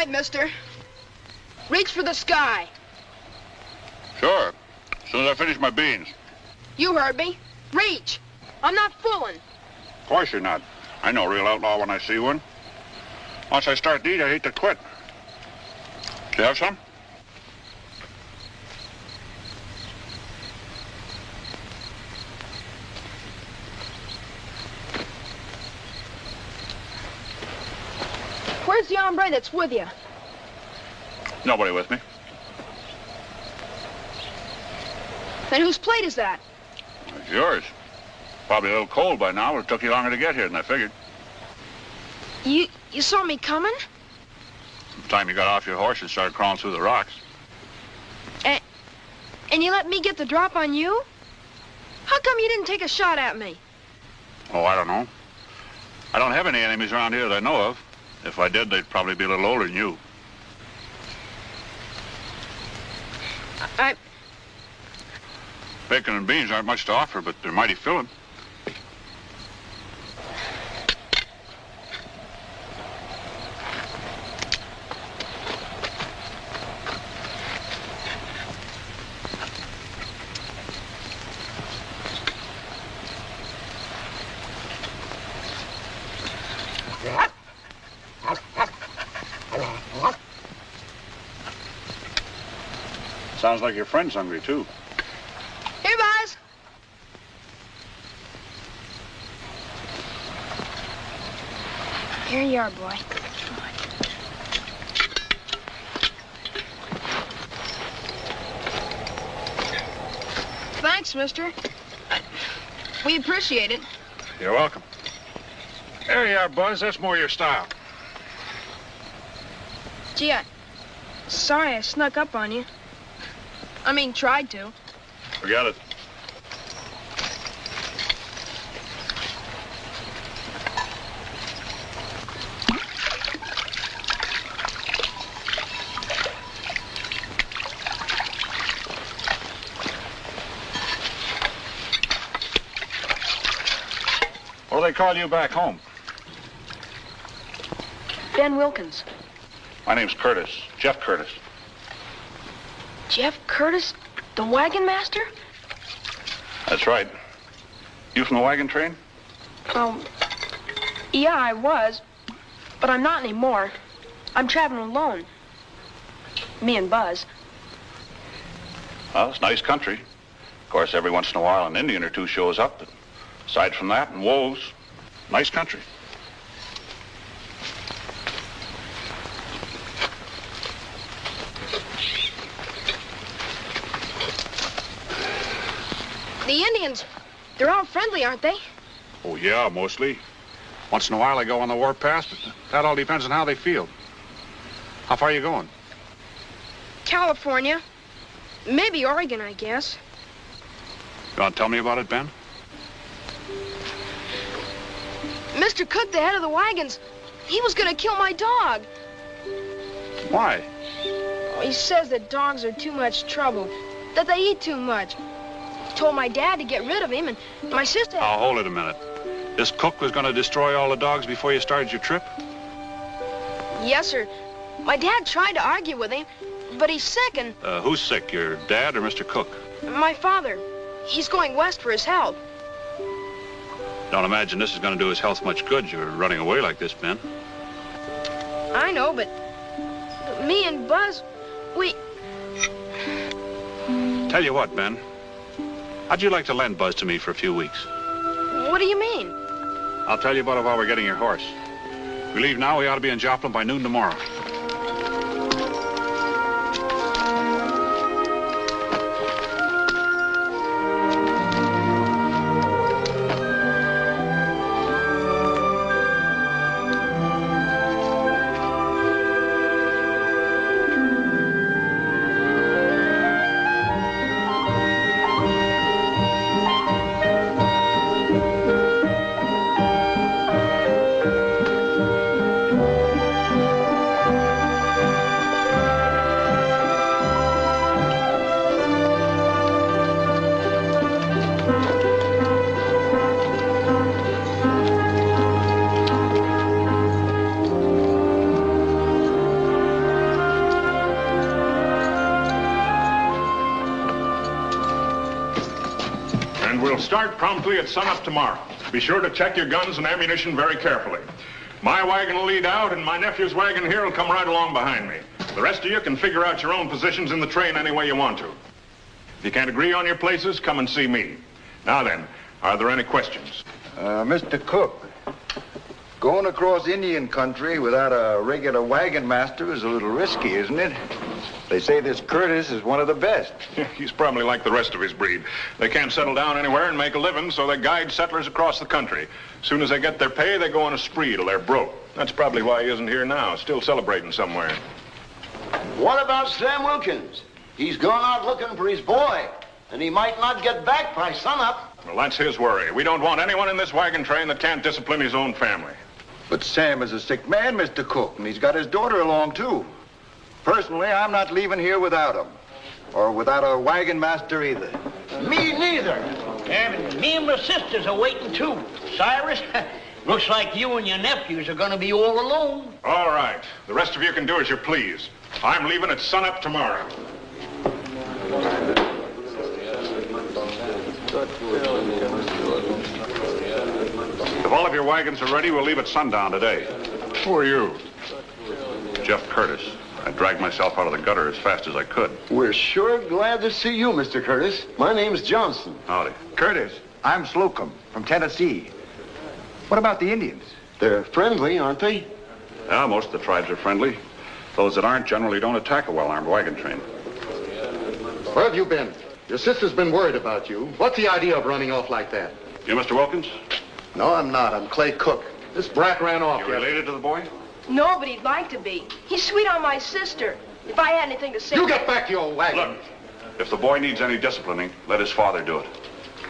right, mister. Reach for the sky. Sure. As soon as I finish my beans. You heard me. Reach. I'm not fooling. Of course you're not. I know a real outlaw when I see one. Once I start to eat, I hate to quit. Do you have some? Where's the hombre that's with you? Nobody with me. Then whose plate is that? It's yours. Probably a little cold by now, but it took you longer to get here than I figured. You saw me coming? The time you got off your horse and started crawling through the rocks. And you let me get the drop on you? How come you didn't take a shot at me? Oh, I don't know. I don't have any enemies around here that I know of. If I did, they'd probably be a little older than you. Bacon and beans aren't much to offer, but they're mighty filling. Sounds like your friend's hungry, too. Here, Buzz. Here you are, boy. Come on. Thanks, mister. We appreciate it. You're welcome. There you are, Buzz. That's more your style. Gee, sorry I snuck up on you. I mean, tried to. Forget it. What do they call you back home? Ben Wilkins. My name's Curtis. Jeff Curtis. Jeff Curtis, the wagon master? That's right. You from the wagon train? Yeah, I was. But I'm not anymore. I'm traveling alone. Me and Buzz. Well, it's nice country. Of course, every once in a while an Indian or two shows up, but aside from that and wolves, nice country. The Indians, they're all friendly, aren't they? Oh, yeah, mostly. Once in a while they go on the warpath, but that all depends on how they feel. How far are you going? California. Maybe Oregon, I guess. You want to tell me about it, Ben? Mr. Cook, the head of the wagons, he was gonna kill my dog. Why? Oh, he says that dogs are too much trouble, that they eat too much. Told my dad to get rid of him, and my sister... Now, hold it a minute. This Cook was going to destroy all the dogs before you started your trip? Yes, sir. My dad tried to argue with him, but he's sick and... Who's sick, your dad or Mr. Cook? My father. He's going west for his health. Don't imagine this is going to do his health much good. You're running away like this, Ben. I know, but me and Buzz, we... Tell you what, Ben. How'd you like to lend Buzz to me for a few weeks? What do you mean? I'll tell you about it while we're getting your horse. We leave now, we ought to be in Joplin by noon tomorrow. And we'll start promptly at sunup tomorrow. Be sure to check your guns and ammunition very carefully. My wagon will lead out, and my nephew's wagon here will come right along behind me. The rest of you can figure out your own positions in the train any way you want to. If you can't agree on your places, come and see me. Now then, are there any questions? Mr. Cook, going across Indian country without a regular wagon master is a little risky, isn't it? They say this Curtis is one of the best. He's probably like the rest of his breed. They can't settle down anywhere and make a living, so they guide settlers across the country. As soon as they get their pay, they go on a spree till they're broke. That's probably why he isn't here now, still celebrating somewhere. What about Sam Wilkins? He's gone out looking for his boy, and he might not get back by sunup. Well, that's his worry. We don't want anyone in this wagon train that can't discipline his own family. But Sam is a sick man, Mr. Cook, and he's got his daughter along, too. Personally, I'm not leaving here without him. Or without a wagon master either. Me neither. And me and my sisters are waiting, too. Cyrus, looks like you and your nephews are going to be all alone. All right. The rest of you can do as you please. I'm leaving at sunup tomorrow. If all of your wagons are ready, we'll leave at sundown today. Who are you? Jeff Curtis. I dragged myself out of the gutter as fast as I could. We're sure glad to see you, Mr. Curtis. My name's Johnson. Howdy. Curtis, I'm Slocum from Tennessee. What about the Indians? They're friendly, aren't they? Yeah, most of the tribes are friendly. Those that aren't generally don't attack a well-armed wagon train. Where have you been? Your sister's been worried about you. What's the idea of running off like that? You, Mr. Wilkins? No, I'm not. I'm Clay Cook. This brat ran off. You related to the boy? No, but he'd like to be. He's sweet on my sister. If I had anything to say... You get back to your wagon. Look, if the boy needs any disciplining, let his father do it.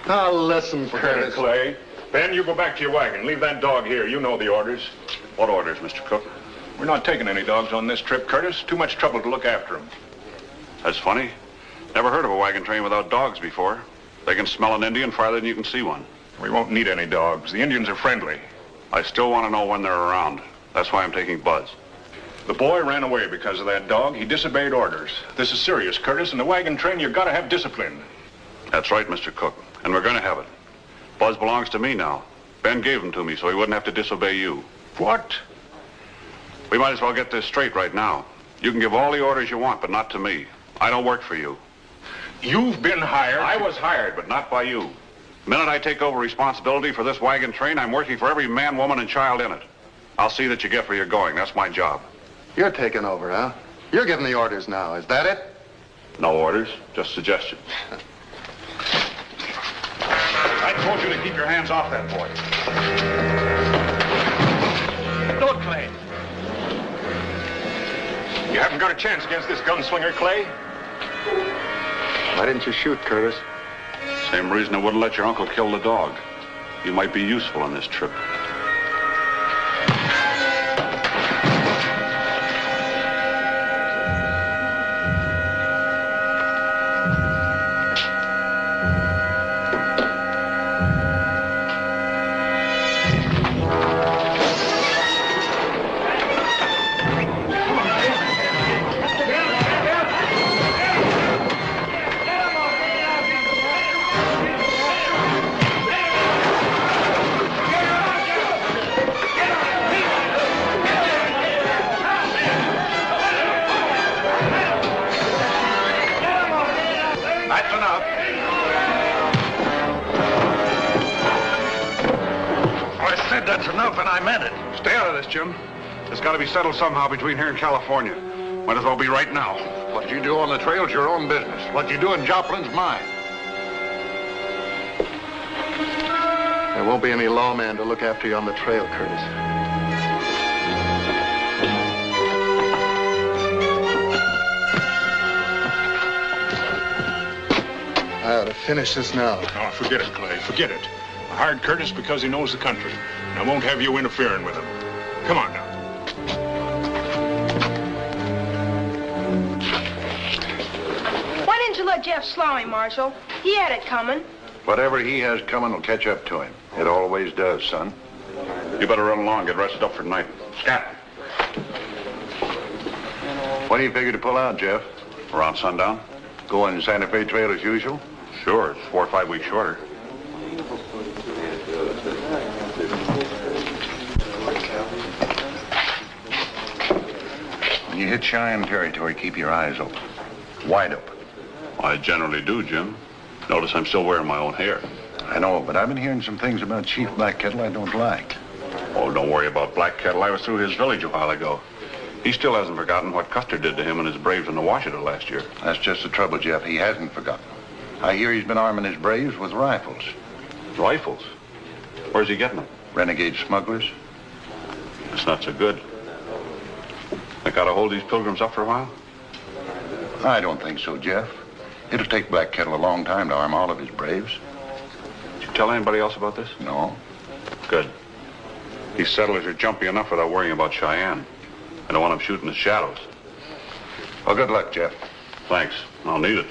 Now listen, Curtis. Clay. Ben, you go back to your wagon. Leave that dog here. You know the orders. What orders, Mr. Cook? We're not taking any dogs on this trip, Curtis. Too much trouble to look after them. That's funny. Never heard of a wagon train without dogs before. They can smell an Indian farther than you can see one. We won't need any dogs. The Indians are friendly. I still want to know when they're around. That's why I'm taking Buzz. The boy ran away because of that dog. He disobeyed orders. This is serious, Curtis. In the wagon train, you've got to have discipline. That's right, Mr. Cook. And we're going to have it. Buzz belongs to me now. Ben gave him to me so he wouldn't have to disobey you. What? We might as well get this straight right now. You can give all the orders you want, but not to me. I don't work for you. You've been hired. I was hired, but not by you. The minute I take over responsibility for this wagon train, I'm working for every man, woman, and child in it. I'll see that you get where you're going. That's my job. You're taking over, huh? You're giving the orders now. Is that it? No orders, just suggestions. I told you to keep your hands off that boy. Do it, Clay. You haven't got a chance against this gunslinger, Clay. Why didn't you shoot, Curtis? Same reason I wouldn't let your uncle kill the dog. You might be useful on this trip. Jim. It's got to be settled somehow between here and California. Might as well be right now. What you do on the trail's your own business. What you do in Joplin's mine. There won't be any lawman to look after you on the trail, Curtis. I ought to finish this now. Oh, forget it, Clay. Forget it. I hired Curtis because he knows the country, and I won't have you interfering with him. Come on now. Why didn't you let Jeff slow him, Marshal? He had it coming. Whatever he has coming will catch up to him. It always does, son. You better run along, get rested up for tonight. Scat. When do you figure to pull out, Jeff? Around sundown? Going Santa Fe Trail as usual? Sure, it's 4 or 5 weeks shorter. you hit Cheyenne territory, keep your eyes open. Wide open. I generally do, Jim. Notice I'm still wearing my own hair. I know, but I've been hearing some things about Chief Black Kettle I don't like. Oh, don't worry about Black Kettle. I was through his village a while ago. He still hasn't forgotten what Custer did to him and his braves in the Washita last year. That's just the trouble, Jeff. He hasn't forgotten. I hear he's been arming his braves with rifles. Rifles? Where's he getting them? Renegade smugglers. That's not so good. They gotta hold these pilgrims up for a while? I don't think so, Jeff. It'll take Black Kettle a long time to arm all of his braves. Did you tell anybody else about this? No. Good. These settlers are jumpy enough without worrying about Cheyenne. I don't want them shooting the shadows. Well, good luck, Jeff. Thanks. I'll need it.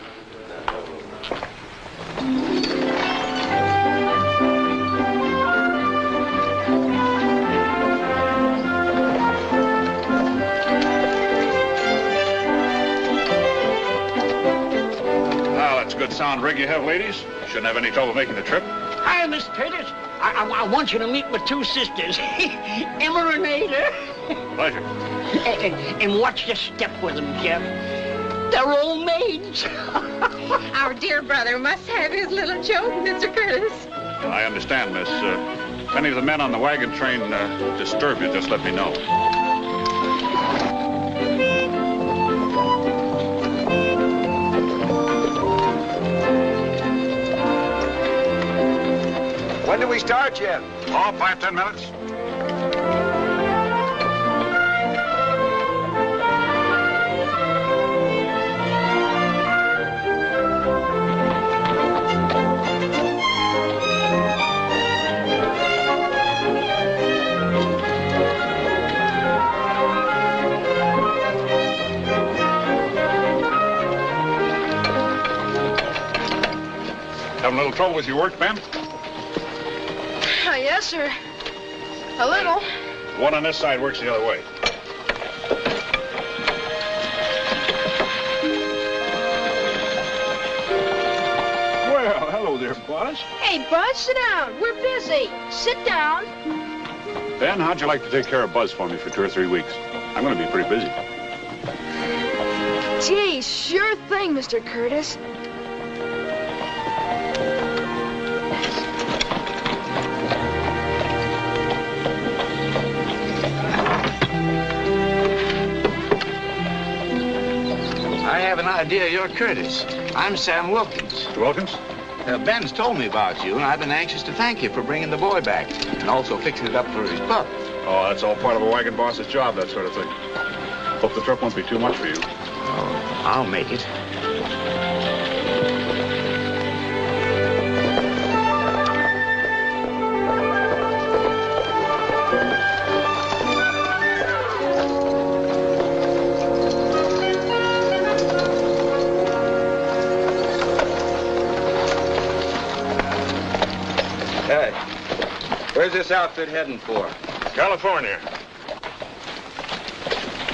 That's a good sound rig you have, ladies. Shouldn't have any trouble making the trip. Hi, Miss Curtis. I want you to meet my two sisters, Emma and Ada. Pleasure. And watch your step with them, Jeff. They're old maids. Our dear brother must have his little joke, Mr. Curtis. I understand, miss. If any of the men on the wagon train disturb you, just let me know. When do we start, Jeff? Oh, 5-10 minutes. Having a little trouble with your work, Ben? Yes, sir. A little. The one on this side works the other way. Well, hello there, Buzz. Hey, Buzz, sit down. We're busy. Sit down. Ben, how'd you like to take care of Buzz for me for 2 or 3 weeks? I'm going to be pretty busy. Gee, sure thing, Mr. Curtis. I have an idea you're Curtis. I'm Sam Wilkins. Wilkins? Ben's told me about you, and I've been anxious to thank you for bringing the boy back and also fixing it up for his pup. Oh, that's all part of a wagon boss's job, that sort of thing. Hope the trip won't be too much for you. Oh, I'll make it. Hey, where's this outfit heading for? California.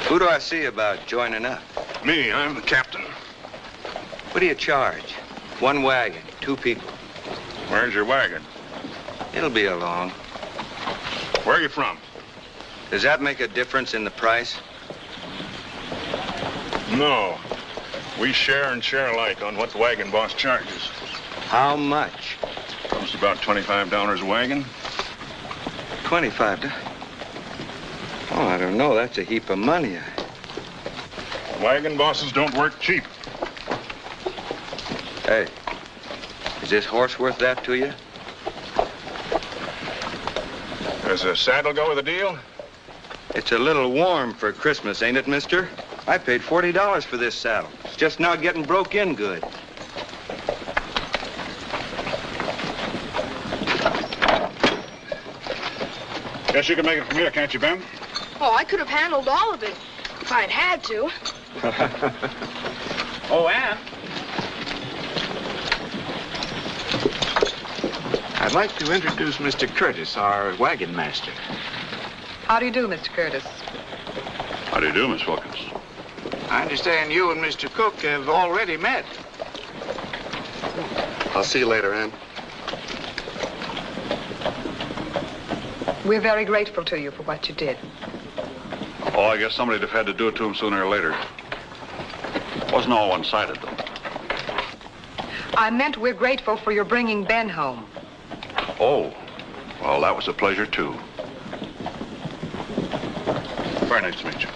Who do I see about joining up? Me, I'm the captain. What do you charge? 1 wagon, 2 people. Where's your wagon? It'll be along. Where are you from? Does that make a difference in the price? No. We share and share alike on what the wagon boss charges. How much? Comes to about $25 a wagon. 25. Oh, I don't know. That's a heap of money. Wagon bosses don't work cheap. Hey, is this horse worth that to you? Does a saddle go with the deal? It's a little warm for Christmas, ain't it, mister? I paid $40 for this saddle. It's just now getting broke in good. Guess you can make it from here, can't you, Ben? Oh, I could have handled all of it if I'd had to. Oh, Ann. I'd like to introduce Mr. Curtis, our wagon master. How do you do, Mr. Curtis? How do you do, Miss Wilkins? I understand you and Mr. Cook have already met. I'll see you later, Ann. We're very grateful to you for what you did. Oh, I guess somebody'd have had to do it to him sooner or later. Wasn't all one-sided, though. I meant we're grateful for your bringing Ben home. Oh, well, that was a pleasure, too. Very nice to meet you.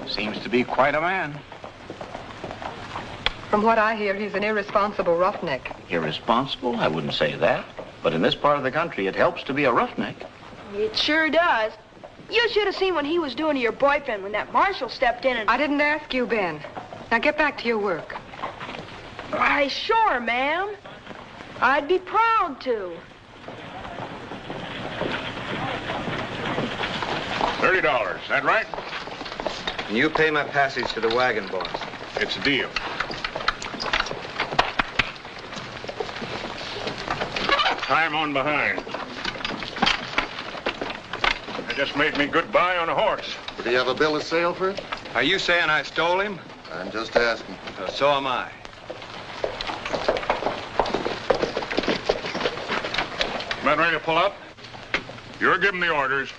Seems to be quite a man. From what I hear, he's an irresponsible roughneck. Irresponsible? I wouldn't say that. But in this part of the country, it helps to be a roughneck. It sure does. You should have seen what he was doing to your boyfriend when that marshal stepped in and... I didn't ask you, Ben. Now get back to your work. Why, sure, ma'am. I'd be proud to. $30, is that right? And you pay my passage to the wagon boss. It's a deal. Time on behind. I just made me goodbye on a horse. Do you have a bill of sale for it? Are you saying I stole him? I'm just asking. So am I. Men ready to pull up? You're giving the orders.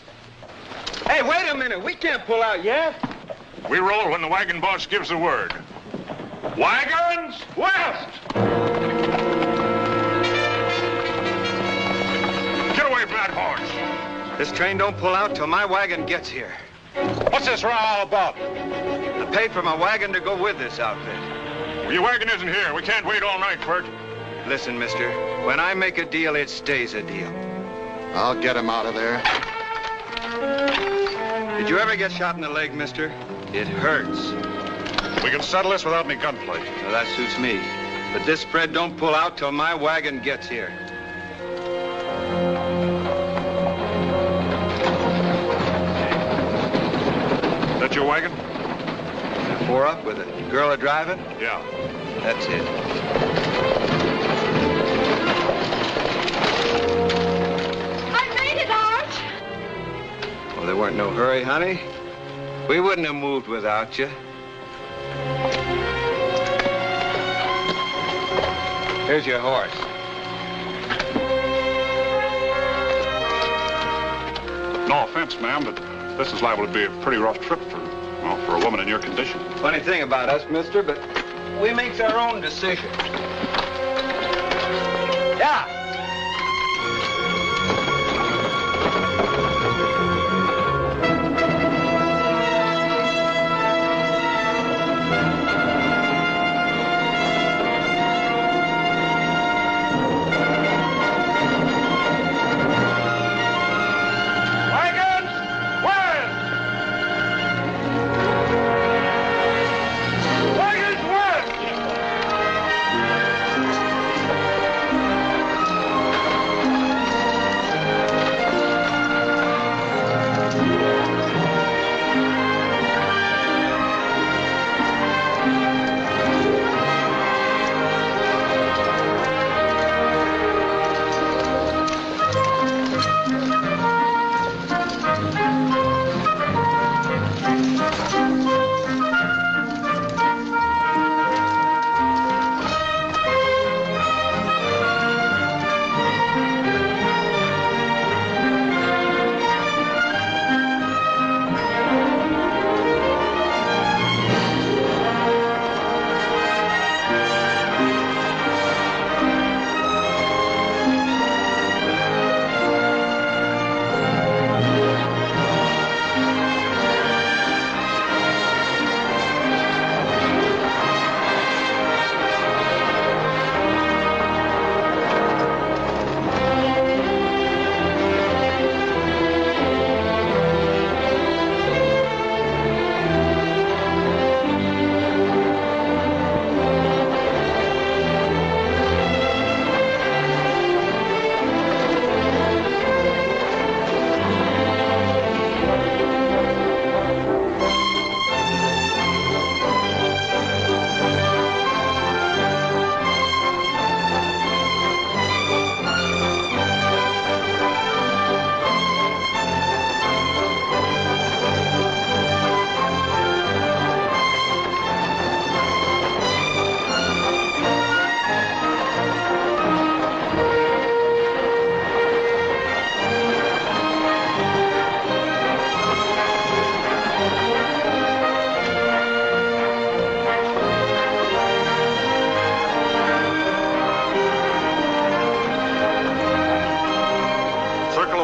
Hey, wait a minute. We can't pull out yet. We roll when the wagon boss gives the word. Wagons west! Get away from that horse. This train don't pull out till my wagon gets here. What's this row all about? I paid for my wagon to go with this outfit. Well, your wagon isn't here. We can't wait all night for it. Listen, mister, when I make a deal, it stays a deal. I'll get him out of there. Did you ever get shot in the leg, mister? It hurts. We can settle this without any gunplay. Well, that suits me. But this spread don't pull out till my wagon gets here. That your wagon? 4 up with a girl a-driving? Yeah. That's it. I made it, Arch. Well, there weren't no hurry, honey. We wouldn't have moved without you. Here's your horse. No offense, ma'am, but this is liable to be a pretty rough trip for a woman in your condition. Funny thing about us, mister, but we makes our own decisions. Yeah. Wagons west!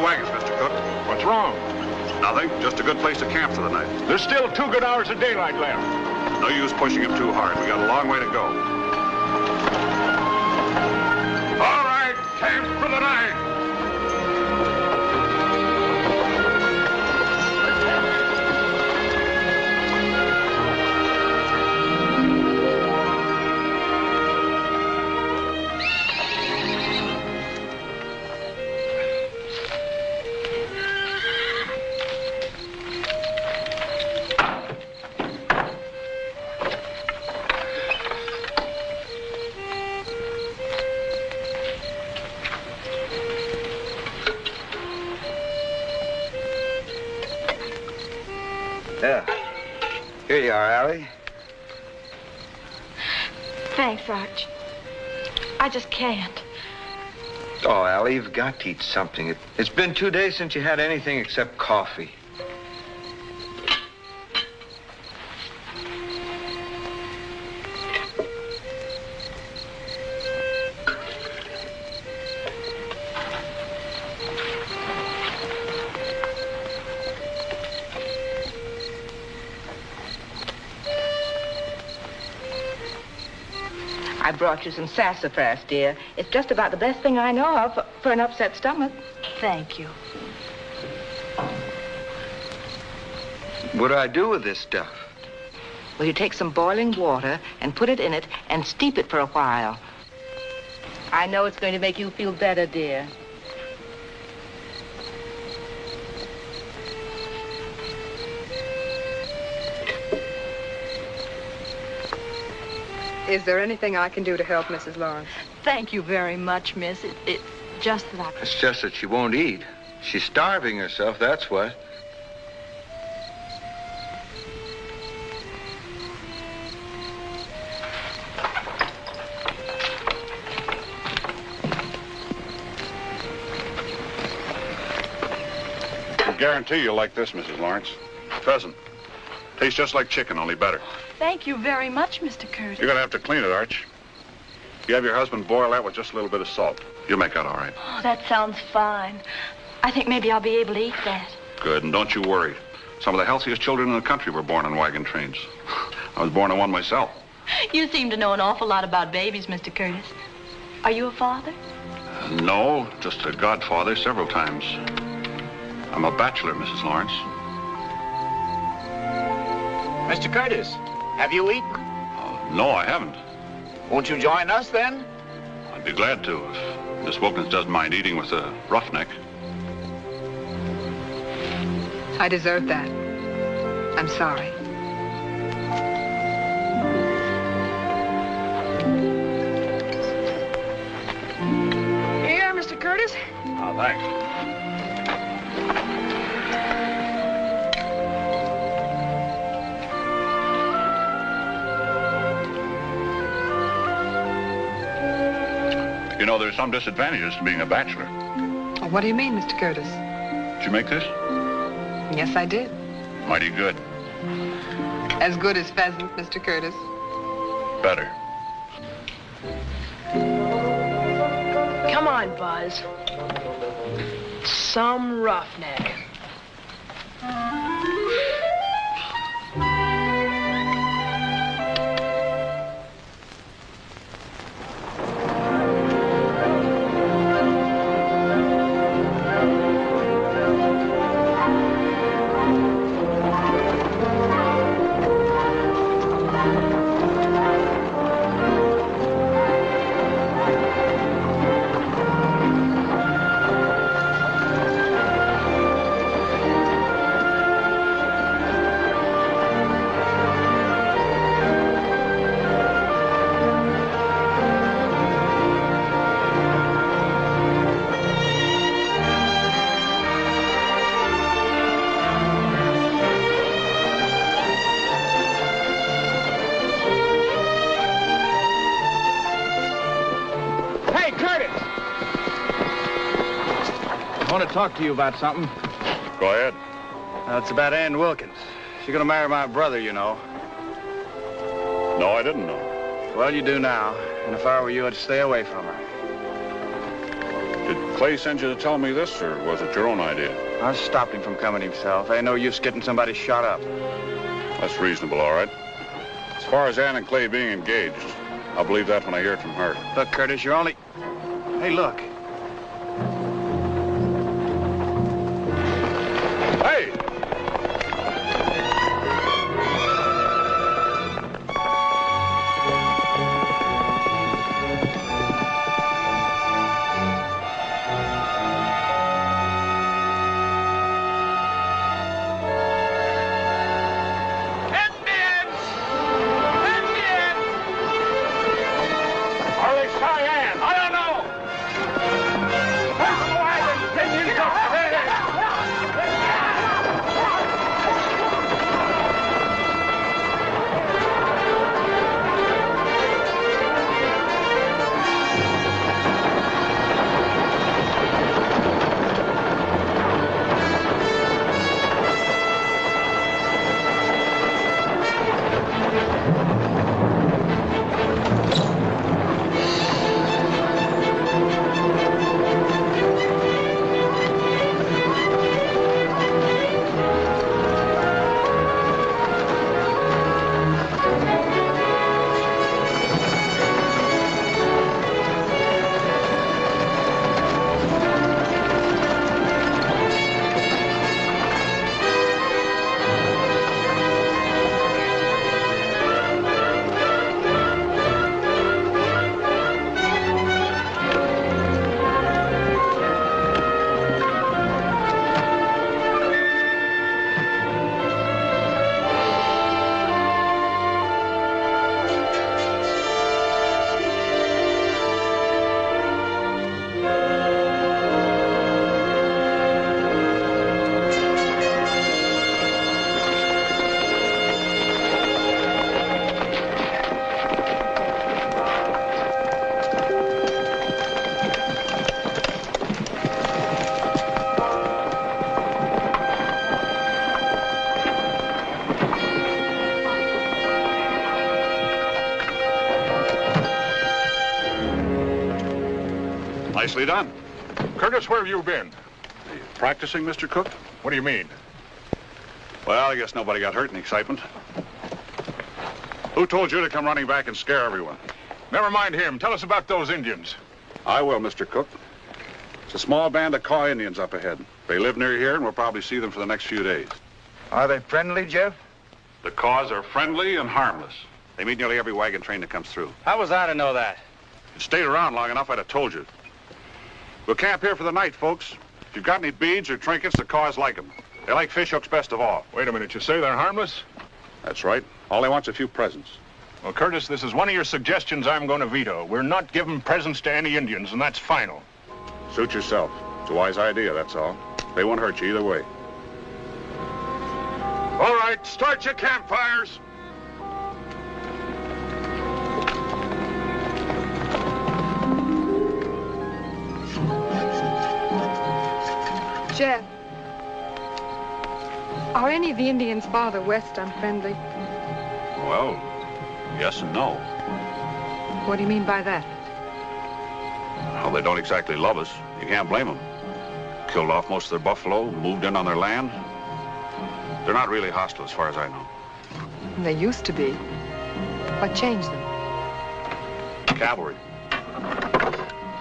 the wagons, Mr. Cook. What's wrong? Nothing. Just a good place to camp for the night. There's still 2 good hours of daylight left. No use pushing him too hard. We got a long way to go. All right, camp for the night. Yeah. Here you are, Allie. Thanks, Arch. I just can't. Oh, Allie, you've got to eat something. It's been 2 days since you had anything except coffee. I brought you some sassafras, dear. It's just about the best thing I know of for an upset stomach. Thank you. What do I do with this stuff? Well, you take some boiling water and put it in it and steep it for a while. I know it's going to make you feel better, dear. Is there anything I can do to help Mrs. Lawrence? Thank you very much, miss. It's just that It's just that she won't eat. She's starving herself, that's what. I guarantee you'll like this, Mrs. Lawrence. Pheasant. Tastes just like chicken, only better. Thank you very much, Mr. Curtis. You're gonna have to clean it, Arch. You have your husband boil that with just a little bit of salt. You'll make out all right. Oh, that sounds fine. I think maybe I'll be able to eat that. Good, and don't you worry. Some of the healthiest children in the country were born on wagon trains. I was born on one myself. You seem to know an awful lot about babies, Mr. Curtis. Are you a father? No, just a godfather several times. I'm a bachelor, Mrs. Lawrence. Mr. Curtis, have you eaten? No, I haven't. Won't you join us then? I'd be glad to, if Miss Wilkins doesn't mind eating with a roughneck. I deserve that. I'm sorry. Here you are, Mr. Curtis. Oh, thanks. You know, there's some disadvantages to being a bachelor. What do you mean, Mr. Curtis? Did you make this? Yes, I did. Mighty good. As good as pheasant, Mr. Curtis. Better. Come on, Buzz. Some roughneck. I want to talk to you about something. Go ahead. It's about Ann Wilkins. She's going to marry my brother, you know. No, I didn't know. Well, you do now. And if I were you, I'd stay away from her. Did Clay sent you to tell me this, or was it your own idea? I stopped him from coming himself. Ain't no use getting somebody shot up. That's reasonable, all right. As far as Ann and Clay being engaged, I'll believe that when I hear it from her. Look, Curtis, you're only... Hey, look. Hey! Nicely done. Curtis, where have you been? Are you practicing, Mr. Cook? What do you mean? Well, I guess nobody got hurt in the excitement. Who told you to come running back and scare everyone? Never mind him. Tell us about those Indians. I will, Mr. Cook. It's a small band of Kaw Indians up ahead. They live near here, and we'll probably see them for the next few days. Are they friendly, Jeff? The Kaws are friendly and harmless. They meet nearly every wagon train that comes through. How was I to know that? If you'd stayed around long enough, I'd have told you. We'll camp here for the night, folks. If you've got any beads or trinkets, the Kaws like them. They like fish hooks best of all. Wait a minute. You say they're harmless? That's right. All they want's a few presents. Well, Curtis, this is one of your suggestions I'm going to veto. We're not giving presents to any Indians, and that's final. Suit yourself. It's a wise idea, that's all. They won't hurt you either way. All right, start your campfires. Jeff, are any of the Indians farther west unfriendly? Well, yes and no. What do you mean by that? Well, they don't exactly love us. You can't blame them. Killed off most of their buffalo, moved in on their land. They're not really hostile as far as I know. They used to be. What changed them? Cavalry.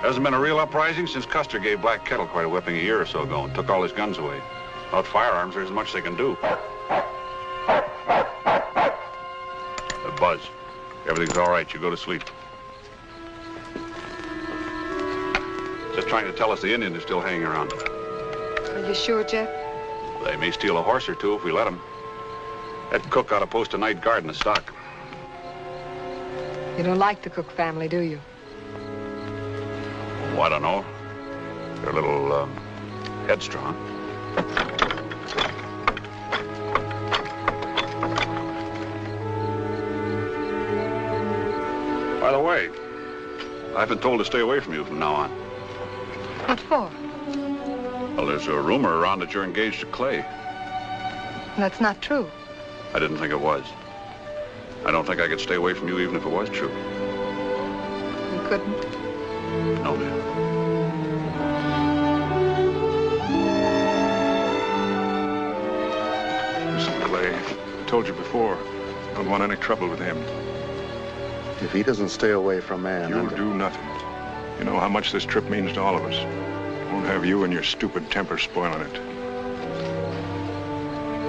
Hasn't been a real uprising since Custer gave Black Kettle quite a whipping a year or so ago and took all his guns away. Without firearms, there isn't much they can do. Buzz, everything's all right. You go to sleep. Just trying to tell us the Indians are still hanging around. Are you sure, Jeff? They may steal a horse or two if we let them. That Cook ought to post a night guard in the stock. You don't like the Cook family, do you? Oh, I don't know. They're a little, headstrong. By the way, I've been told to stay away from you from now on. What for? Well, there's a rumor around that you're engaged to Clay. That's not true. I didn't think it was. I don't think I could stay away from you even if it was true. You couldn't? No, ma'am. told you before, I don't want any trouble with him. If he doesn't stay away from man... You'll do nothing. You know how much this trip means to all of us. Won't have you and your stupid temper spoiling it.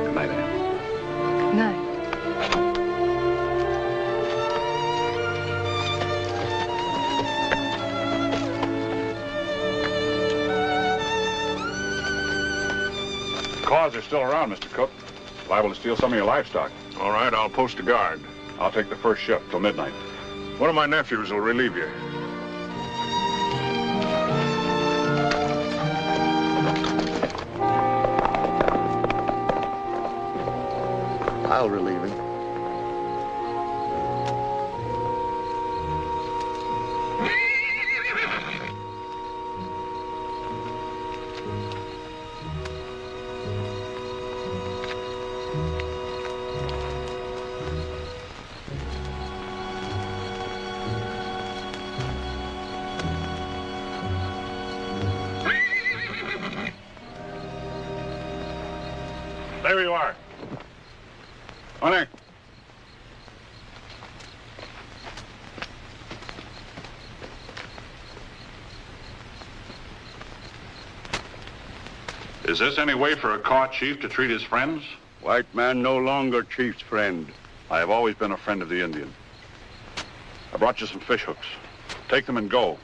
Good night, Ann. Night. Claws are still around, Mr. Cook. Liable to steal some of your livestock. All right, I'll post a guard. I'll take the first shift till midnight. One of my nephews will relieve you. I'll relieve him. There you are. Hunter. Is this any way for a caught chief to treat his friends? White man no longer chief's friend. I have always been a friend of the Indian. I brought you some fish hooks. Take them and go.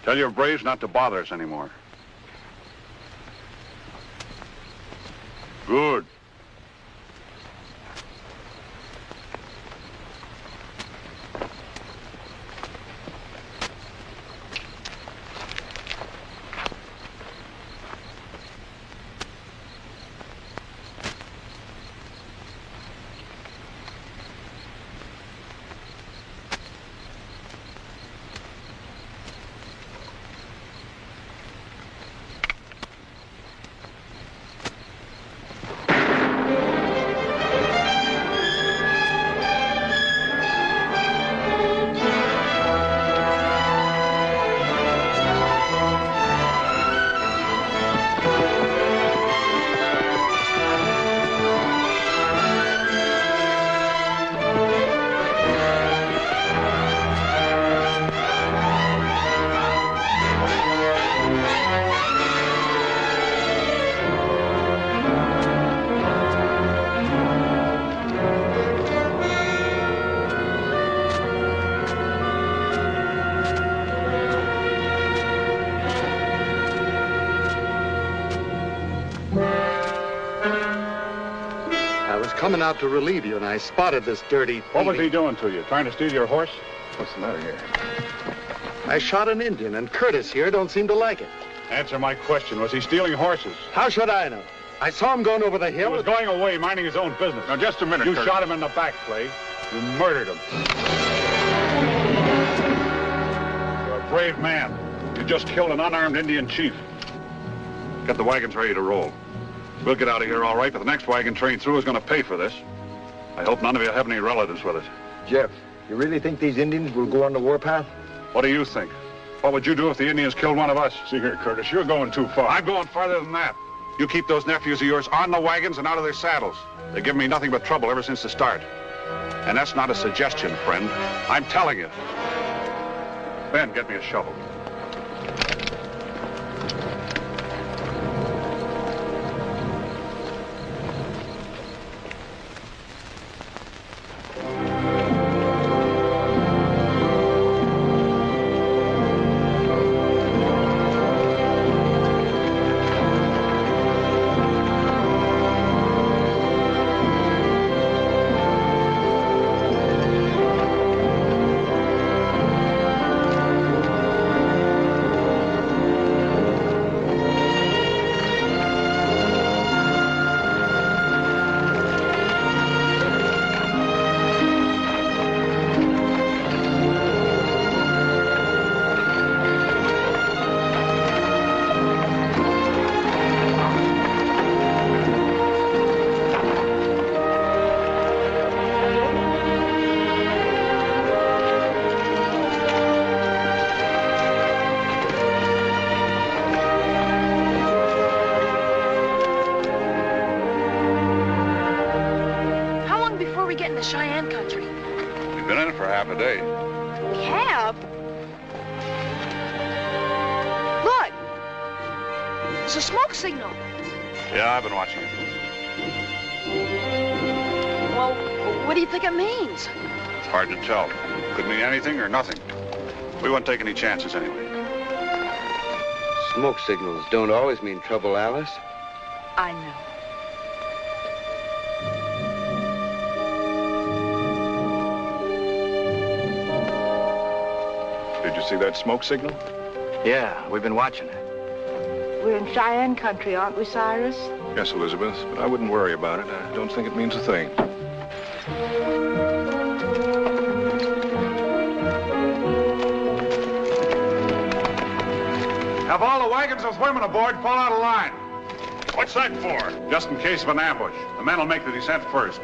Tell your braves not to bother us anymore. Good. Coming out to relieve you, and I spotted this dirty thieving. What was he doing to you? Trying to steal your horse? What's the matter here? I shot an Indian, and Curtis here don't seem to like it. Answer my question. Was he stealing horses? How should I know? I saw him going over the hill. He was going away, minding his own business. Now, just a minute, You Curtis. shot him in the back, Clay. You murdered him. You're a brave man. You just killed an unarmed Indian chief. Get the wagons ready to roll. We'll get out of here all right, but the next wagon train through is going to pay for this. I hope none of you have any relatives with us. Jeff, you really think these Indians will go on the warpath? What do you think? What would you do if the Indians killed one of us? See here, Curtis, you're going too far. I'm going farther than that. You keep those nephews of yours on the wagons and out of their saddles. They've given me nothing but trouble ever since the start. And that's not a suggestion, friend. I'm telling you. Ben, get me a shovel. We've been in it for half a day. We have? Look! It's a smoke signal. Yeah, I've been watching it. Well, what do you think it means? It's hard to tell. Could mean anything or nothing. We won't take any chances anyway. Smoke signals don't always mean trouble, Alice. I know. Did you see that smoke signal? Yeah, we've been watching it. We're in Cheyenne country, aren't we, Cyrus? Yes, Elizabeth, but I wouldn't worry about it. I don't think it means a thing. Have all the wagons with women aboard fall out of line. What's that for? Just in case of an ambush. The men will make the descent first.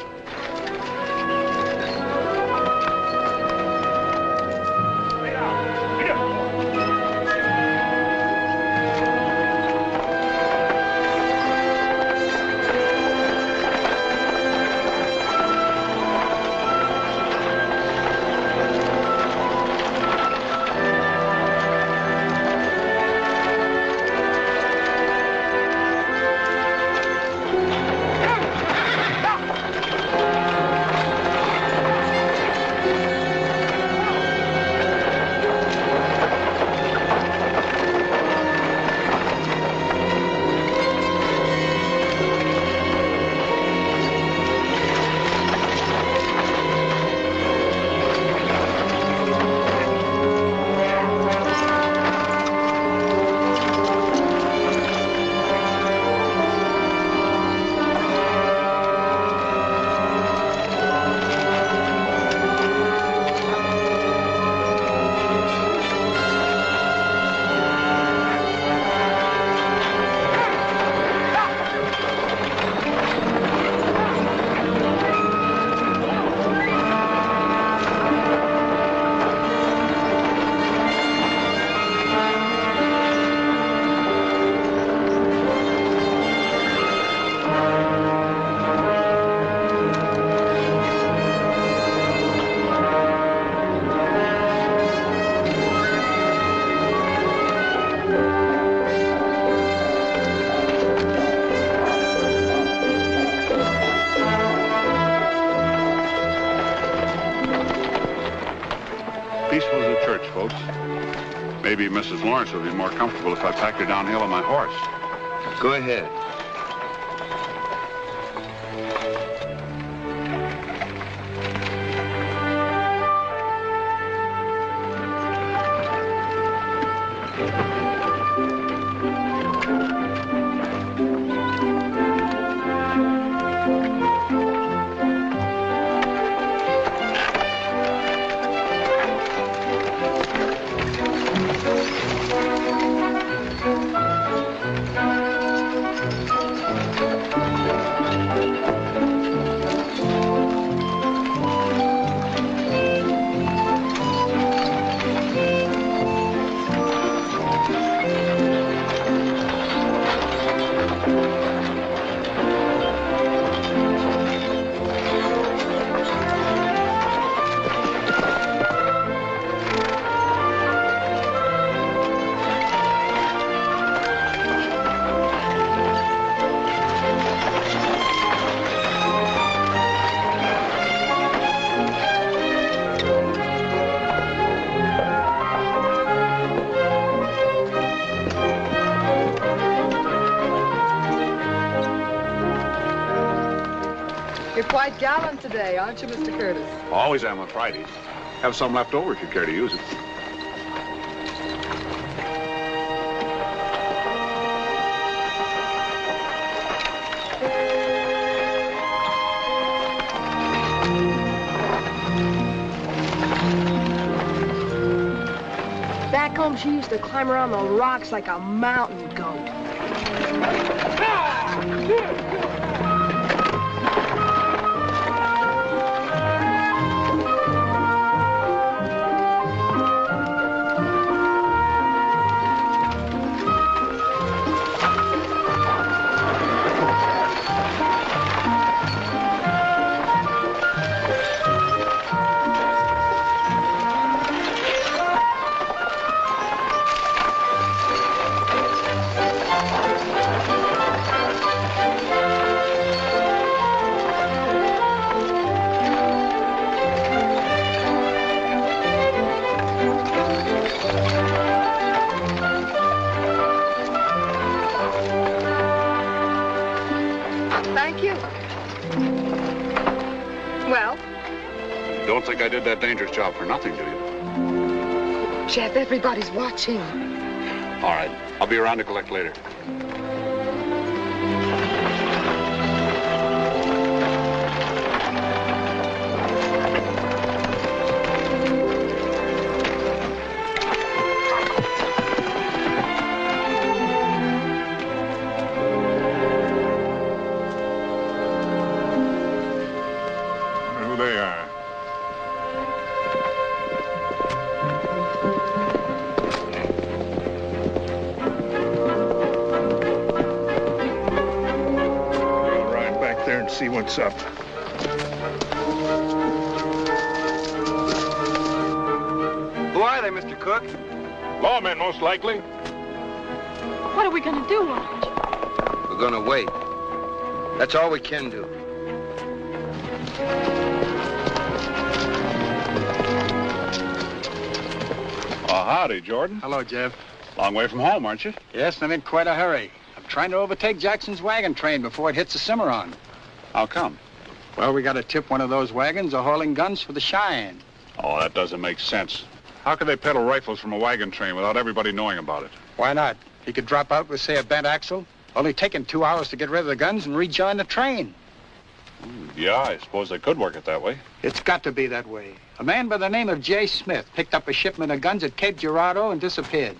Peaceful as a church, folks. Maybe Mrs. Lawrence would be more comfortable if I packed her downhill on my horse. Go ahead. You're quite gallant today, aren't you, Mr. Curtis? Always am on Fridays. Have some left over if you care to use it. Back home, she used to climb around the rocks like a mountain goat. Thank you. Well? Don't think I did that dangerous job for nothing, do you? Jeff, everybody's watching. All right. I'll be around to collect later. See what's up. Who are they, Mr. Cook? Lawmen, most likely. What are we going to do, Marge? We're gonna wait. That's all we can do. Oh, howdy, Jordan. Hello, Jeff. Long way from home, aren't you? Yes, I'm in quite a hurry. I'm trying to overtake Jackson's wagon train before it hits the Cimarron. How come? Well, we got to tip one of those wagons of hauling guns for the Cheyenne. Oh, that doesn't make sense. How could they peddle rifles from a wagon train without everybody knowing about it? Why not? He could drop out with, say, a bent axle. Only take him 2 hours to get rid of the guns and rejoin the train. Yeah, I suppose they could work it that way. It's got to be that way. A man by the name of J. Smith picked up a shipment of guns at Cape Girardeau and disappeared.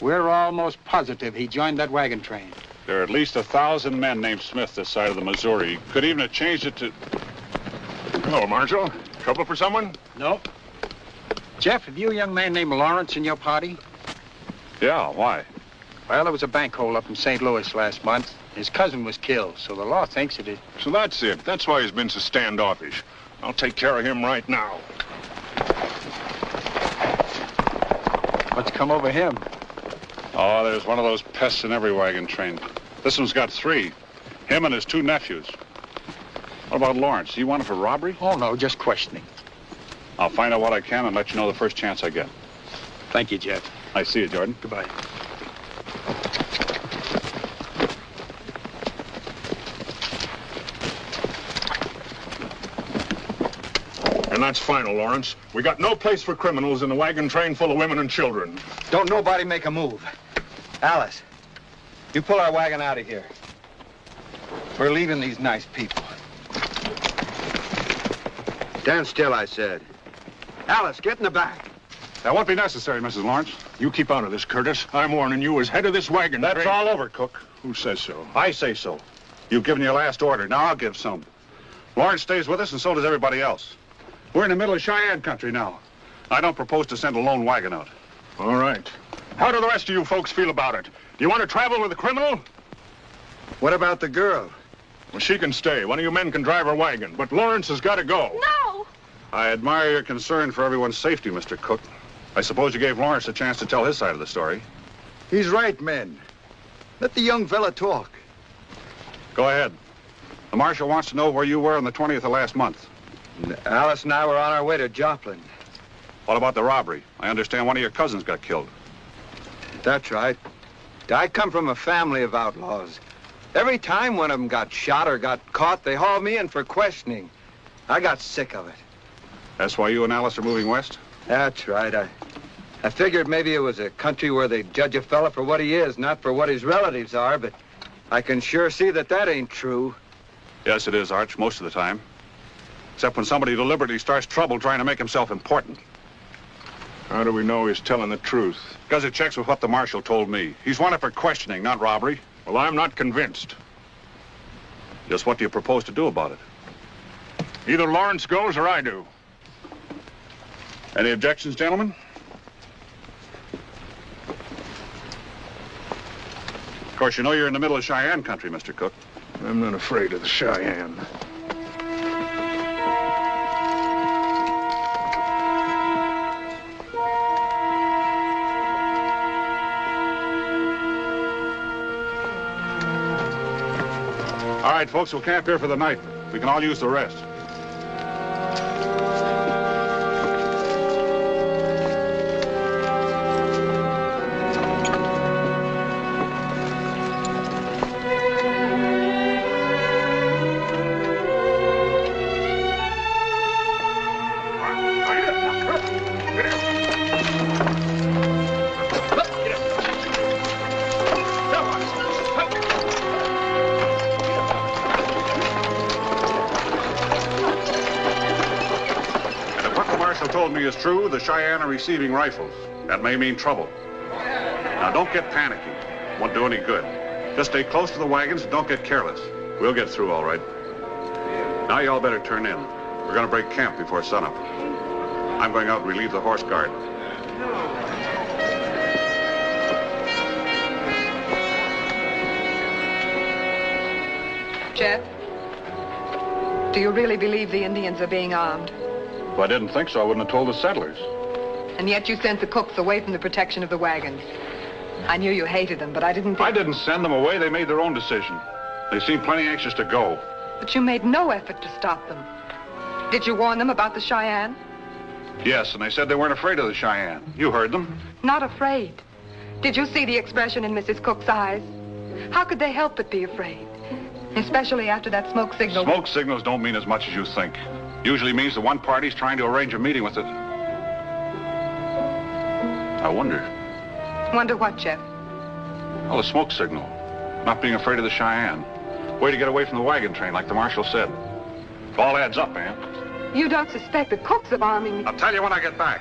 We're almost positive he joined that wagon train. There are at least 1,000 men named Smith this side of the Missouri. Could even have changed it to... Hello, Marshal. Trouble for someone? No. Jeff, have you a young man named Lawrence in your party? Yeah, why? Well, there was a bank holdup in St. Louis last month. His cousin was killed, so the law thinks it is. So that's it. That's why he's been so standoffish. I'll take care of him right now. What's come over him? Oh, there's one of those pests in every wagon train. This one's got 3. Him and his 2 nephews. What about Lawrence? He wanted for robbery? Oh, no, just questioning. I'll find out what I can and let you know the first chance I get. Thank you, Jeff. I see you, Jordan. Goodbye. And that's final, Lawrence. We got no place for criminals in a wagon train full of women and children. Don't nobody make a move. Alice, you pull our wagon out of here. We're leaving these nice people. Stand still, I said. Alice, get in the back. That won't be necessary, Mrs. Lawrence. You keep out of this, Curtis. I'm warning you as head of this wagon That's train. all over, Cook. Who says so? I say so. You've given your last order. Now I'll give some. Lawrence stays with us, and so does everybody else. We're in the middle of Cheyenne country now. I don't propose to send a lone wagon out. All right. How do the rest of you folks feel about it? Do you want to travel with a criminal? What about the girl? Well, she can stay. One of you men can drive her wagon. But Lawrence has got to go. No! I admire your concern for everyone's safety, Mr. Cook. I suppose you gave Lawrence a chance to tell his side of the story. He's right, men. Let the young fella talk. Go ahead. The marshal wants to know where you were on the 20th of last month. Alice and I were on our way to Joplin. What about the robbery? I understand one of your cousins got killed. That's right. I come from a family of outlaws. Every time one of them got shot or got caught, they hauled me in for questioning. I got sick of it. That's why you and Alice are moving west? That's right. I figured maybe it was a country where they judge a fella for what he is, not for what his relatives are, but I can sure see that that ain't true. Yes, it is, Arch, most of the time. Except when somebody deliberately starts trouble trying to make himself important. How do we know he's telling the truth? Because it checks with what the marshal told me. He's wanted for questioning, not robbery. Well, I'm not convinced. Just what do you propose to do about it? Either Lawrence goes or I do. Any objections, gentlemen? Of course, you know you're in the middle of Cheyenne country, Mr. Cook. I'm not afraid of the Cheyenne. All right, folks, we'll camp here for the night. We can all use the rest. told me is true, the Cheyenne are receiving rifles. That may mean trouble. Now, don't get panicky. Won't do any good. Just stay close to the wagons and don't get careless. We'll get through all right. Now y'all better turn in. We're gonna break camp before sunup. I'm going out and relieve the horse guard. Jeff, do you really believe the Indians are being armed? If I didn't think so, I wouldn't have told the settlers. And yet you sent the cooks away from the protection of the wagons. I knew you hated them, but I didn't think... I didn't send them away. They made their own decision. They seemed plenty anxious to go. But you made no effort to stop them. Did you warn them about the Cheyenne? Yes, and they said they weren't afraid of the Cheyenne. You heard them. Not afraid. Did you see the expression in Mrs. Cook's eyes? How could they help but be afraid? Especially after that smoke signal. Smoke signals don't mean as much as you think. Usually means the one party's trying to arrange a meeting with it. I wonder. Wonder what, Jeff? Oh, the smoke signal. Not being afraid of the Cheyenne. Way to get away from the wagon train, like the marshal said. It all adds up, man. You don't suspect the cooks of arming me? I'll tell you when I get back.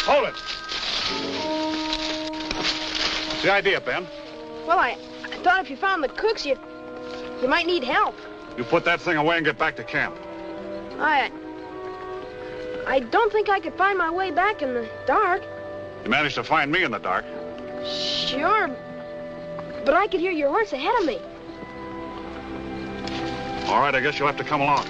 Hold it! What's the idea, Ben? Well, I thought if you found the cooks, you might need help. You put that thing away and get back to camp. I don't think I could find my way back in the dark. You managed to find me in the dark. Sure, but I could hear your horse ahead of me. All right, I guess you'll have to come along.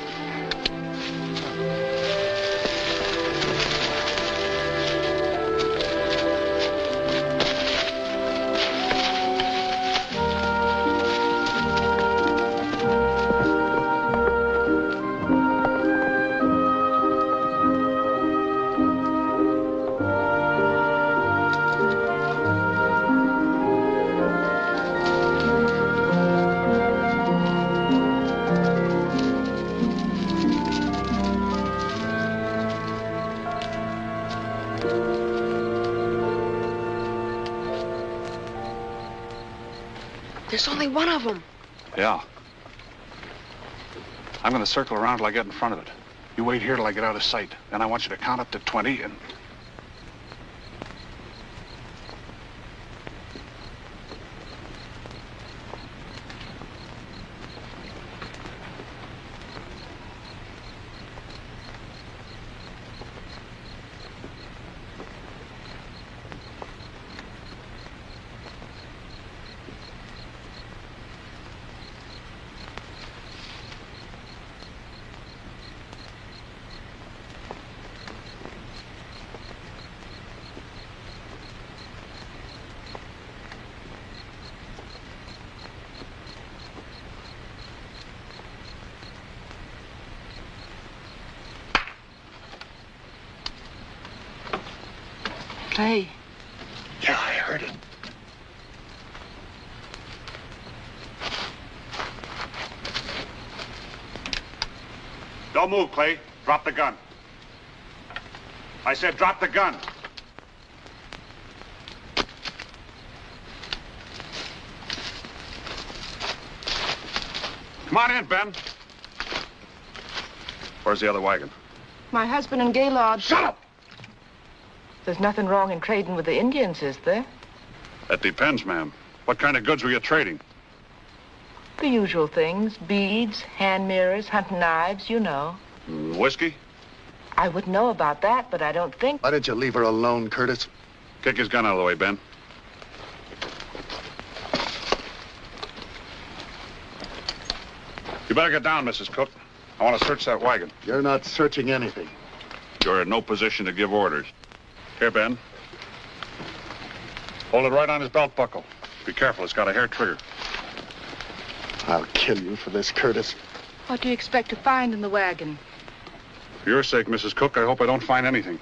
There's only one of them. Yeah. I'm going to circle around till I get in front of it. You wait here till I get out of sight. Then I want you to count up to 20 and... Clay. Yeah, I heard it. Don't move, Clay. Drop the gun. I said drop the gun. Come on in, Ben. Where's the other wagon? My husband and Gaylord... Shut up! There's nothing wrong in trading with the Indians, is there? That depends, ma'am. What kind of goods were you trading? The usual things. Beads, hand mirrors, hunting knives, you know. Whiskey? I wouldn't know about that, but I don't think... Why didn't you leave her alone, Curtis? Kick his gun out of the way, Ben. You better get down, Mrs. Cook. I want to search that wagon. You're not searching anything. You're in no position to give orders. Here, Ben. Hold it right on his belt buckle. Be careful, it's got a hair trigger. I'll kill you for this, Curtis. What do you expect to find in the wagon? For your sake, Mrs. Cook, I hope I don't find anything.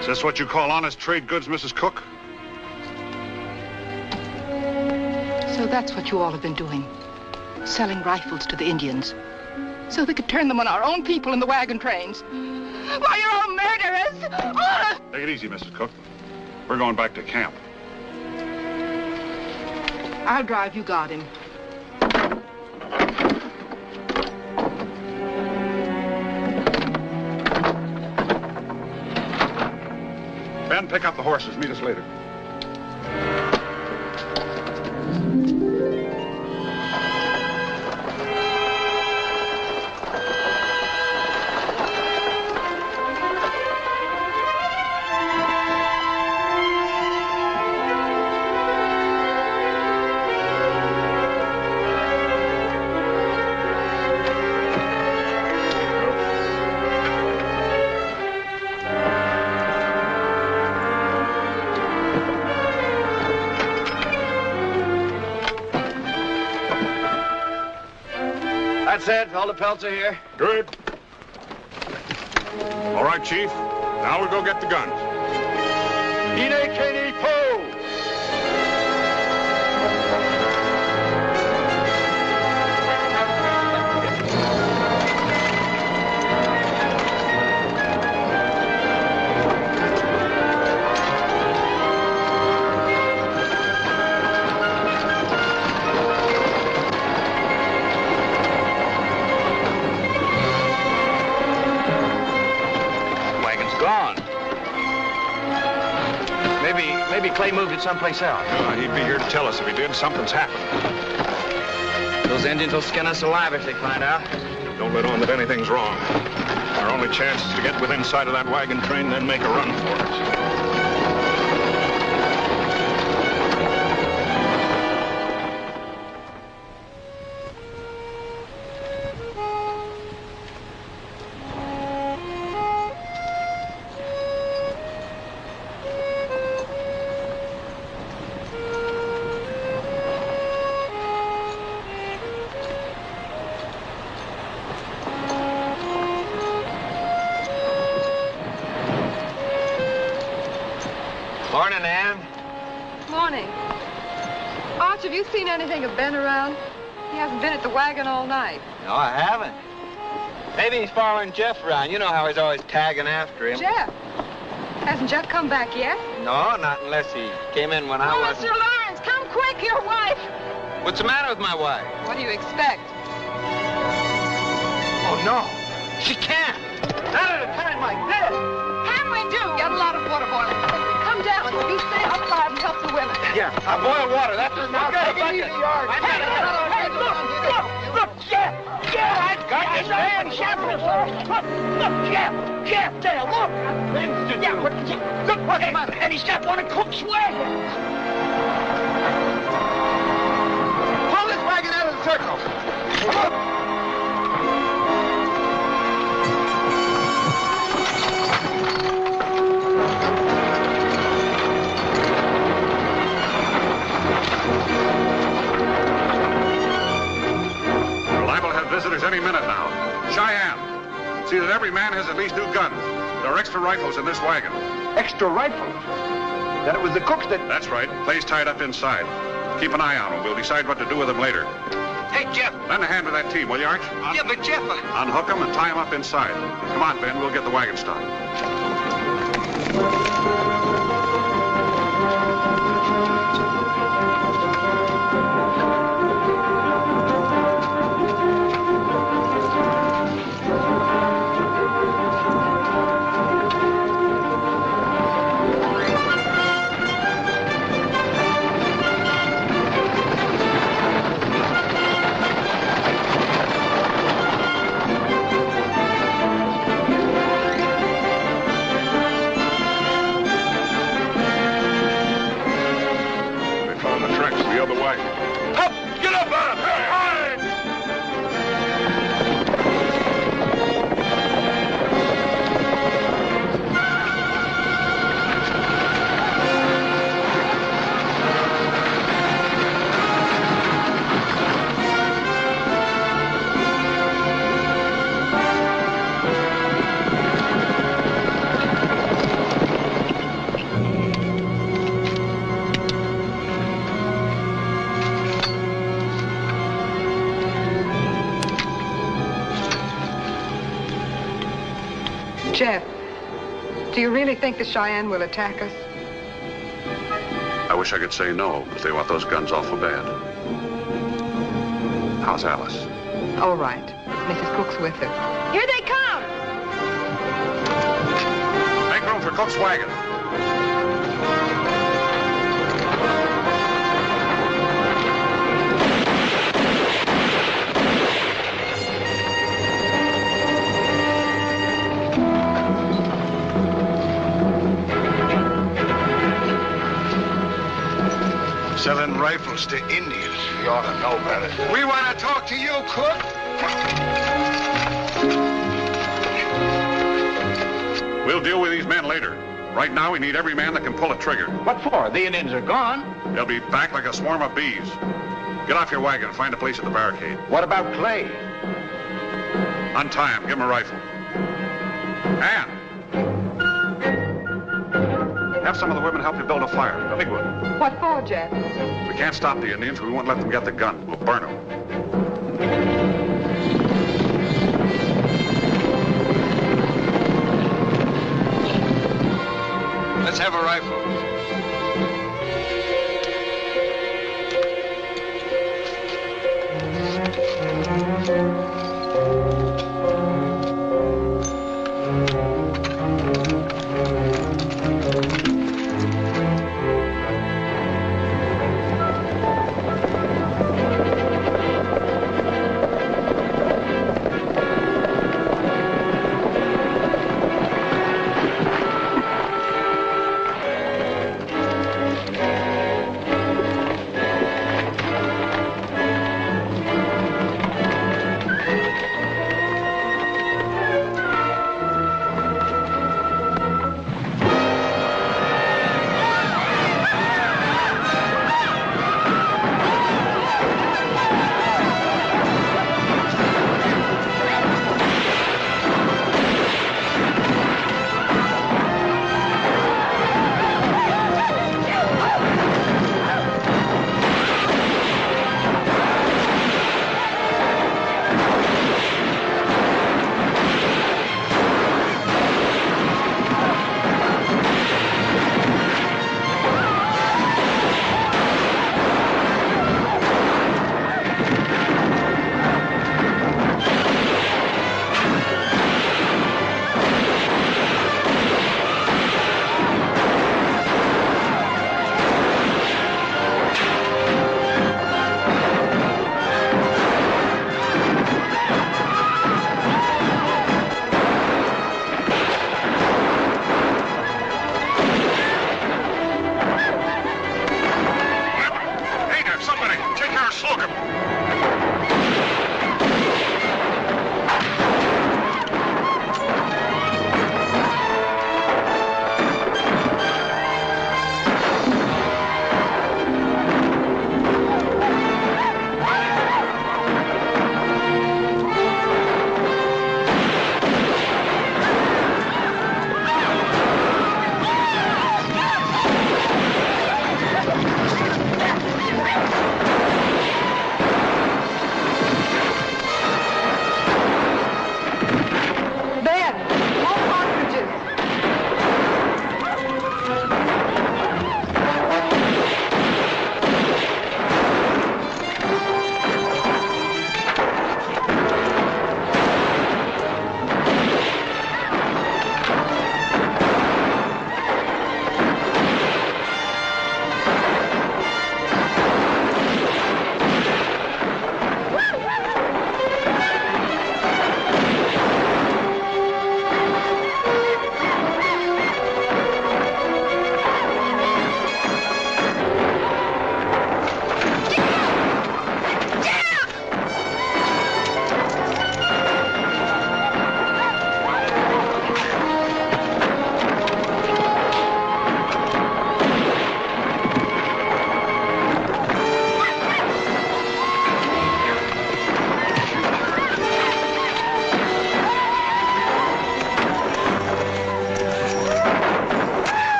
Is this what you call honest trade goods, Mrs. Cook? So that's what you all have been doing. Selling rifles to the Indians. So they could turn them on our own people in the wagon trains. Why, you're all murderers! Take it easy, Mrs. Cook. We're going back to camp. I'll drive. You got him. Ben, pick up the horses. Meet us later. That's it. All the pelts are here. Good. All right, Chief. Now we go get the guns. Ine Kene Po! Maybe Clay moved it someplace else. He'd be here to tell us if he did. Something's happened. Those Indians will skin us alive if they find out. Don't let on that anything's wrong. Our only chance is to get within sight of that wagon train and then make a run for it. Morning, Ann. Morning. Arch, have you seen anything of Ben around? He hasn't been at the wagon all night. No, I haven't. Maybe he's following Jeff around. You know how he's always tagging after him. Jeff? Hasn't Jeff come back yet? No, not unless he came in when I wasn't. Mr. Lawrence, come quick, your wife. What's the matter with my wife? What do you expect? Oh, no. She can't. Not at a time like this. Can we do? Get a lot of water boiling. Come down. You stay outside and help the women. Yeah, boil water. That's the Now, take it easy, Arch. Hey, look, Jeff. I got this man, Jeff. Look, Jeff, there, look. Yeah, look, what's the matter? And he's got one of Cook's wagons. Pull this wagon out of the circle. We're liable to have visitors any minute now. Cheyenne, see that every man has at least 2 guns. There are extra rifles in this wagon. Extra rifles? Then it was the cooks that... That's right. Clay's tied up inside. Keep an eye on him. We'll decide what to do with him later. Hey, Jeff. Lend a hand to that team, will you, Arch? Yeah, but Jeff... Unhook them and tie them up inside. Come on, Ben, we'll get the wagon stopped. Jeff, do you really think the Cheyenne will attack us? I wish I could say no, but they want those guns awful bad. How's Alice? All right. Mrs. Cook's with her. Here they come! Make room for Cook's wagon. Selling rifles to Indians. You ought to know better. We want to talk to you, Cook. We'll deal with these men later. Right now, we need every man that can pull a trigger. What for? The Indians are gone. They'll be back like a swarm of bees. Get off your wagon and find a place at the barricade. What about Clay? Untie him. Give him a rifle. And have some of the women help you build a fire. A big one. What for, Jeff? We can't stop the Indians. We won't let them get the gun. We'll burn them. Let's have a rifle.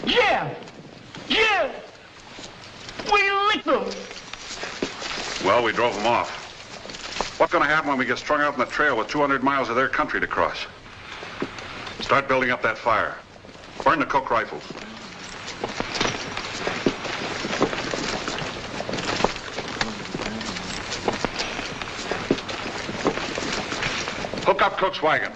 Jeff! Jeff! We licked them! Well, we drove them off. What's going to happen when we get strung out on the trail with 200 miles of their country to cross? Start building up that fire. Burn the Cook rifles. Hook up Cook's wagon.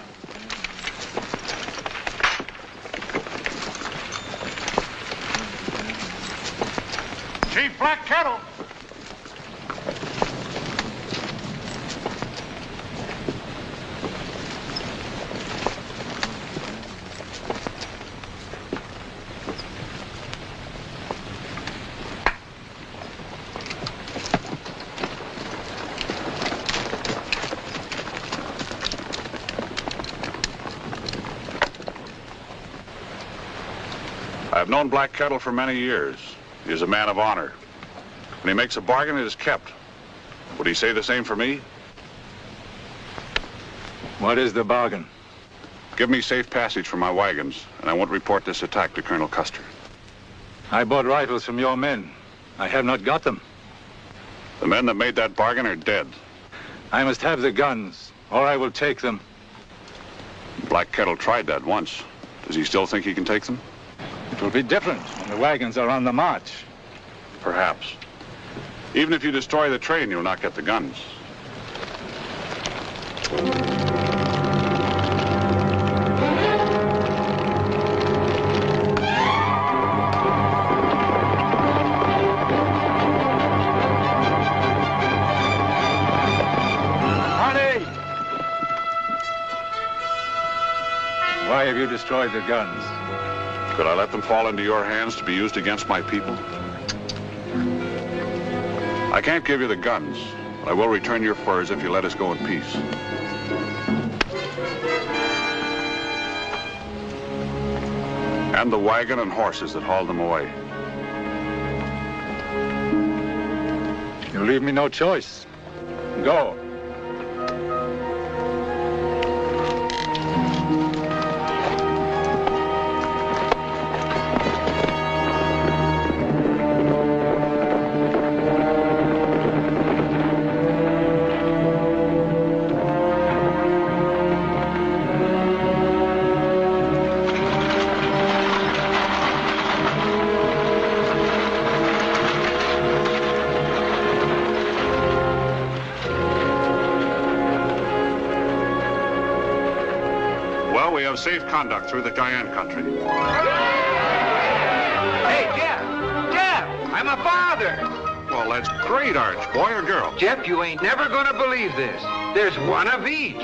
Chief Black Kettle! I've known Black Kettle for many years. He is a man of honor. When he makes a bargain, it is kept. Would he say the same for me? What is the bargain? Give me safe passage for my wagons, and I won't report this attack to Colonel Custer. I bought rifles from your men. I have not got them. The men that made that bargain are dead. I must have the guns, or I will take them. Black Kettle tried that once. Does he still think he can take them? It will be different when the wagons are on the march. Perhaps. Even if you destroy the train, you'll not get the guns. Honey! Why have you destroyed the guns? Could I let them fall into your hands to be used against my people? I can't give you the guns, but I will return your furs if you let us go in peace. And the wagon and horses that hauled them away. You leave me no choice. Go. Safe conduct through the Guyane country. Hey, Jeff! Jeff! I'm a father! Well, that's great, Arch. Boy or girl? Jeff, you ain't never gonna believe this. There's one of each.